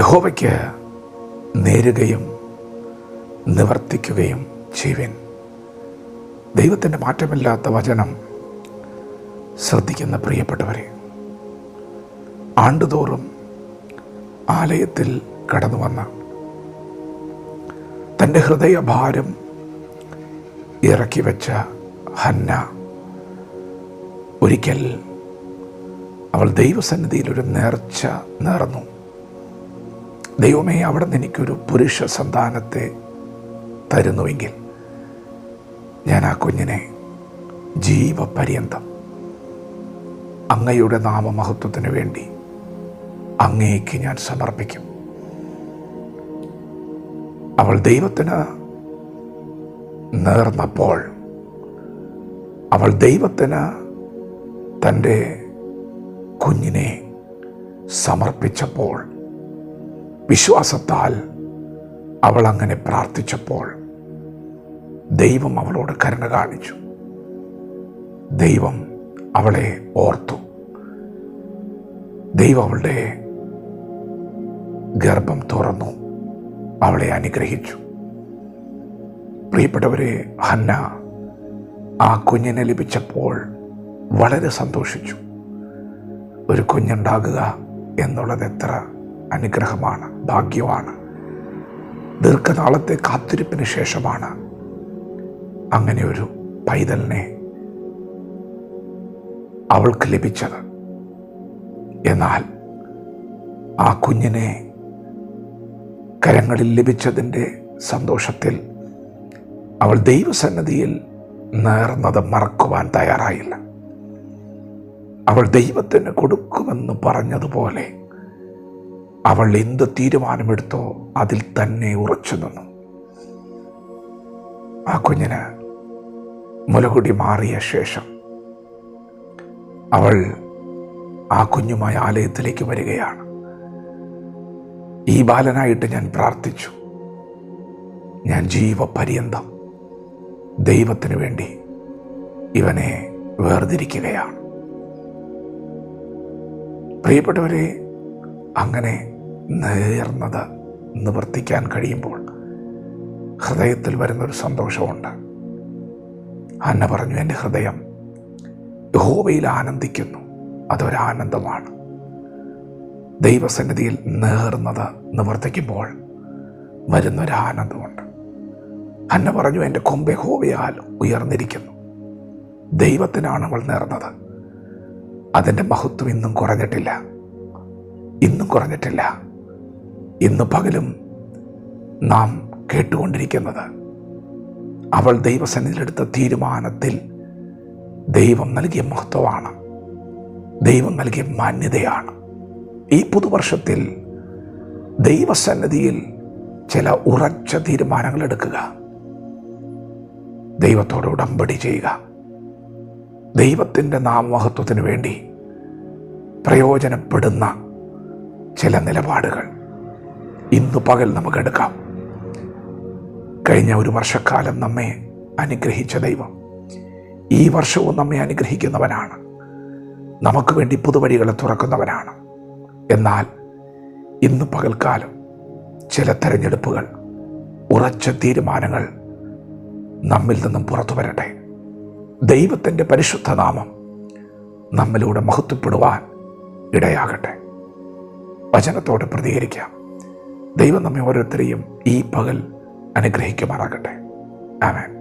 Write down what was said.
യഹോവയ്ക്ക് നേരുകയും നിവർത്തിക്കുകയും ചെയ്യുവിൻ. ദൈവത്തിൻ്റെ മാറ്റമില്ലാത്ത വചനം ശ്രദ്ധിക്കുന്ന പ്രിയപ്പെട്ടവരെ, ആണ്ടുതോറും ആലയത്തിൽ കടന്നു വന്ന തൻ്റെ ഹൃദയഭാരം ഇറക്കി വെച്ച ഹന്ന ഒരിക്കൽ അവൾ ദൈവസന്നിധിയിൽ ഒരു നേർച്ച നേർന്നു. ദൈവമേ, അവിടെ നിന്ന് എനിക്കൊരു പുരുഷ സന്താനത്തെ തരുന്നുവെങ്കിൽ ഞാൻ ആ കുഞ്ഞിനെ ജീവപര്യന്തം അങ്ങയുടെ നാമമഹത്വത്തിന് വേണ്ടി അങ്ങേക്ക് ഞാൻ സമർപ്പിക്കും. അവൾ ദൈവത്തിന് നേർന്നപ്പോൾ, അവൾ ദൈവത്തിന് തൻ്റെ കുഞ്ഞിനെ സമർപ്പിച്ചപ്പോൾ, വിശ്വാസത്താൽ അവൾ അങ്ങനെ പ്രാർത്ഥിച്ചപ്പോൾ ദൈവം അവളോട് കരുണ കാണിച്ചു. ദൈവം അവളെ ഓർത്തു. ദൈവം അവളുടെ ഗർഭം തുറന്നു, അവളെ അനുഗ്രഹിച്ചു. പ്രിയപ്പെട്ടവരെ, ഹന്ന ആ കുഞ്ഞിനെ ലഭിച്ചപ്പോൾ വളരെ സന്തോഷിച്ചു. ഒരു കുഞ്ഞുണ്ടാകുക എന്നുള്ളത് എത്ര അനുഗ്രഹമാണ്, ഭാഗ്യമാണ്. ദീർഘനാളത്തെ കാത്തിരിപ്പിന് ശേഷമാണ് അങ്ങനെ ഒരു പൈതലിനെ അവൾക്ക് ലഭിച്ചത്. എന്നാൽ ആ കുഞ്ഞിനെ കരങ്ങളിൽ ലഭിച്ചതിൻ്റെ സന്തോഷത്തിൽ അവൾ ദൈവസന്നിധിയിൽ നേർന്നത് മറക്കുവാൻ തയ്യാറായില്ല. അവൾ ദൈവത്തിന് കൊടുക്കുമെന്ന് പറഞ്ഞതുപോലെ അവൾ എന്ത് തീരുമാനമെടുത്തോ അതിൽ തന്നെ ഉറച്ചു നിന്നു. ആ കുഞ്ഞിന് മുലകുടി മാറിയ ശേഷം അവൾ ആ കുഞ്ഞുമായി ആലയത്തിലേക്ക് വരികയാണ്. ഈ ബാലനായിട്ട് ഞാൻ പ്രാർത്ഥിച്ചു. ഞാൻ ജീവപര്യന്തം ദൈവത്തിന് വേണ്ടി ഇവനെ വേർതിരിക്കുകയാണ്. പ്രിയപ്പെട്ടവരെ, അങ്ങനെ നേർന്നത് നിവർത്തിക്കാൻ കഴിയുമ്പോൾ ഹൃദയത്തിൽ വരുന്നൊരു സന്തോഷമുണ്ട്. ഹന്ന പറഞ്ഞു, എൻ്റെ ഹൃദയം യഹോവയിൽ ആനന്ദിക്കുന്നു. അതൊരാനന്ദമാണ്. ദൈവസന്നിധിയിൽ നേർന്നത് നിവർത്തിക്കുമ്പോൾ വരുന്നൊരാനന്ദമുണ്ട്. ഹന്ന പറഞ്ഞു, എൻ്റെ കൊമ്പ് യഹോവയാൽ ഉയർന്നിരിക്കുന്നു. ദൈവത്തിനാണ് അവൾ നേർന്നത്. അതിൻ്റെ മഹത്വം ഇന്നും കുറഞ്ഞിട്ടില്ല. ഇന്ന് പകലും നാം കേട്ടുകൊണ്ടിരിക്കുന്നത് അവൾ ദൈവസന്നിധിയിലെടുത്ത തീരുമാനത്തിൽ ദൈവം നൽകിയ മഹത്വമാണ്, ദൈവം നൽകിയ മാന്യതയാണ്. ഈ പുതുവർഷത്തിൽ ദൈവസന്നിധിയിൽ ചില ഉറച്ച തീരുമാനങ്ങൾ എടുക്കുക. ദൈവത്തോട് ഉടമ്പടി ചെയ്യുക. ദൈവത്തിൻ്റെ നാമമഹത്വത്തിന് വേണ്ടി പ്രയോജനപ്പെടുന്ന ചില നിലപാടുകൾ ഇന്നു പകൽ നമുക്കെടുക്കാം. കഴിഞ്ഞ ഒരു വർഷക്കാലം നമ്മെ അനുഗ്രഹിച്ച ദൈവം ഈ വർഷവും നമ്മെ അനുഗ്രഹിക്കുന്നവനാണ്. നമുക്ക് വേണ്ടി പുതുവഴികളെ തുറക്കുന്നവനാണ്. എന്നാൽ ഇന്ന് പകൽക്കാലം ചില തെരഞ്ഞെടുപ്പുകൾ, ഉറച്ച തീരുമാനങ്ങൾ നമ്മിൽ നിന്നും പുറത്തു വരട്ടെ. ദൈവത്തിൻ്റെ പരിശുദ്ധ നാമം നമ്മിലൂടെ മഹത്വപ്പെടുവാൻ ഇടയാകട്ടെ. വചനത്തോട് പ്രതികരിക്കാം. ദൈവം നമ്മെ ഓരോരുത്തരെയും ഈ പകൽ അനുഗ്രഹിക്കുമാറാകട്ടെ. ആമേൻ.